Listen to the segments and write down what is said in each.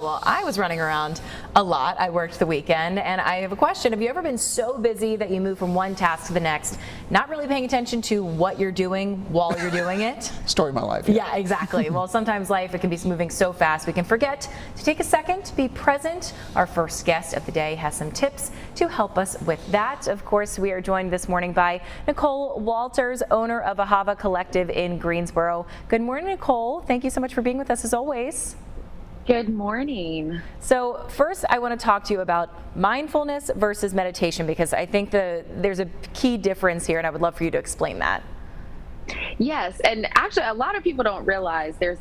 Well, I was running around a lot. I worked the weekend, and I have a question. Have you ever been so busy that you move from one task to the next, not really paying attention to what you're doing while you're doing it? Story of my life. Yeah, exactly. Well, sometimes life, it can be moving so fast we can forget to take a second to be present. Our first guest of the day has some tips to help us with that. Of course, we are joined this morning by Nicole Walters, owner of Ahava Collective in Greensboro. Good morning, Nicole. Thank you so much for being with us as always. Good morning. So first, I want to talk to you about mindfulness versus meditation, because I think there's a key difference here, and I would love for you to explain that. Yes, and actually a lot of people don't realize there's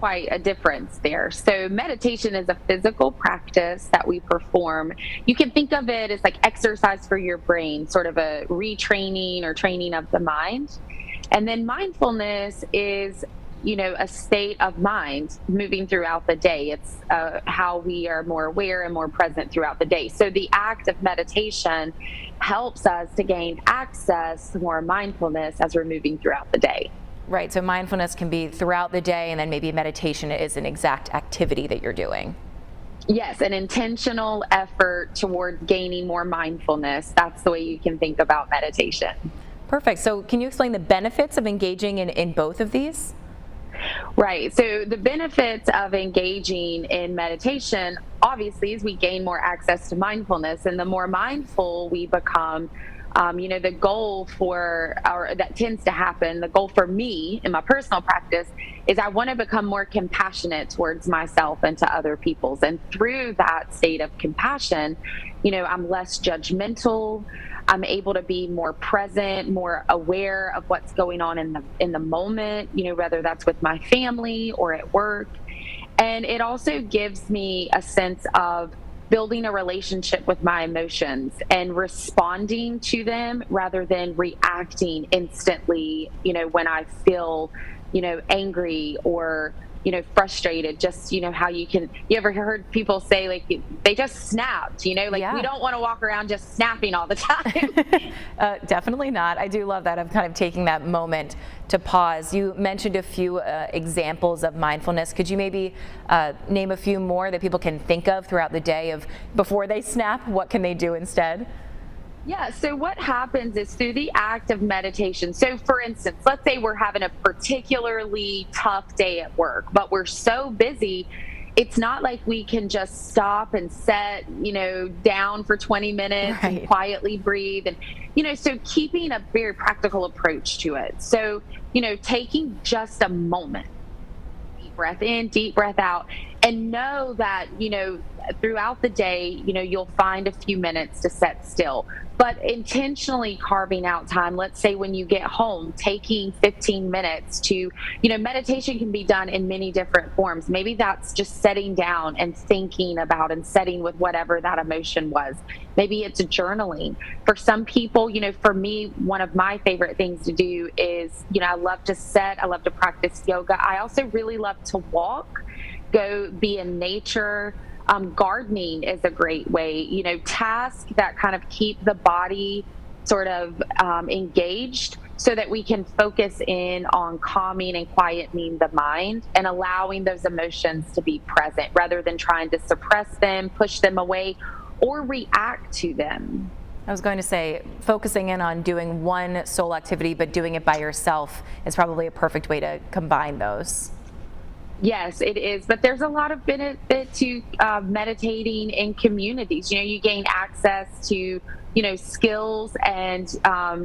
quite a difference there. So meditation is a physical practice that we perform. You can think of it as like exercise for your brain, sort of a retraining or training of the mind. And then mindfulness is, a state of mind moving throughout the day. It's how we are more aware and more present throughout the day. So the act of meditation helps us to gain access to more mindfulness as we're moving throughout the day. Right, so mindfulness can be throughout the day, and then maybe meditation is an exact activity that you're doing. Yes, an intentional effort toward gaining more mindfulness. That's the way you can think about meditation. Perfect. So can you explain the benefits of engaging in both of these? Right. So the benefits of engaging in meditation, obviously, is we gain more access to mindfulness. And the more mindful we become, the goal that tends to happen, the goal for me in my personal practice is I want to become more compassionate towards myself and to other people. And through that state of compassion, I'm less judgmental. I'm able to be more present, more aware of what's going on in the moment, whether that's with my family or at work. And it also gives me a sense of building a relationship with my emotions and responding to them rather than reacting instantly, when I feel, angry or frustrated. Just, how you ever heard people say, like, they just snapped, Yeah. We don't want to walk around just snapping all the time. Definitely not. I do love that, of kind of taking that moment to pause. You mentioned a few examples of mindfulness. Could you maybe name a few more that people can think of throughout the day of before they snap? What can they do instead? Yeah, so what happens is through the act of meditation. So for instance, let's say we're having a particularly tough day at work, but we're so busy, it's not like we can just stop and set, down for 20 minutes Right. and quietly breathe. And, so keeping a very practical approach to it. So, taking just a moment, deep breath in, deep breath out, and know that, throughout the day, you'll find a few minutes to sit still, but intentionally carving out time. Let's say when you get home, taking 15 minutes to, meditation can be done in many different forms. Maybe that's just sitting down and thinking about and sitting with whatever that emotion was. Maybe it's journaling. For some people, for me, one of my favorite things to do is, I love to sit, I love to practice yoga. I also really love to walk, go be in nature. Gardening is a great way, tasks that kind of keep the body sort of engaged so that we can focus in on calming and quietening the mind and allowing those emotions to be present rather than trying to suppress them, push them away, or react to them. I was going to say, focusing in on doing one sole activity, but doing it by yourself is probably a perfect way to combine those. Yes, it is. But there's a lot of benefit to meditating in communities. You gain access to, skills, and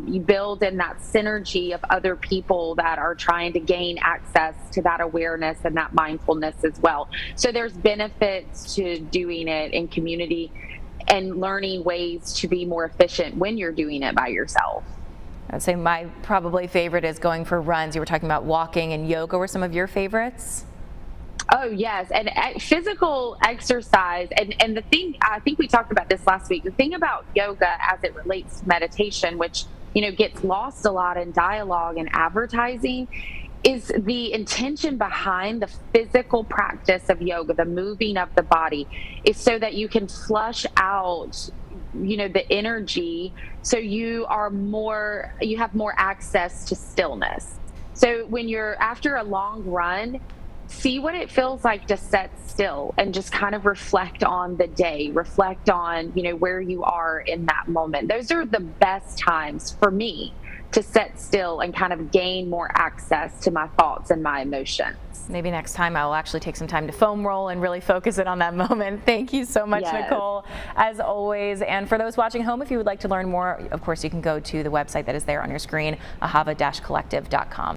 you build in that synergy of other people that are trying to gain access to that awareness and that mindfulness as well. So there's benefits to doing it in community and learning ways to be more efficient when you're doing it by yourself. I'd say my probably favorite is going for runs. You were talking about walking, and yoga were some of your favorites? Oh, yes. And physical exercise. And the thing, I think we talked about this last week, the thing about yoga as it relates to meditation, which, gets lost a lot in dialogue and advertising, is the intention behind the physical practice of yoga, the moving of the body, is so that you can flush out the energy, so you have more access to stillness. So when you're after a long run, see what it feels like to set still and just kind of reflect on the day, reflect on, where you are in that moment. Those are the best times for me to set still and kind of gain more access to my thoughts and my emotions. Maybe next time I will actually take some time to foam roll and really focus in on that moment. Thank you so much, Yes. Nicole, as always. And for those watching home, if you would like to learn more, of course, you can go to the website that is there on your screen, ahava-collective.com.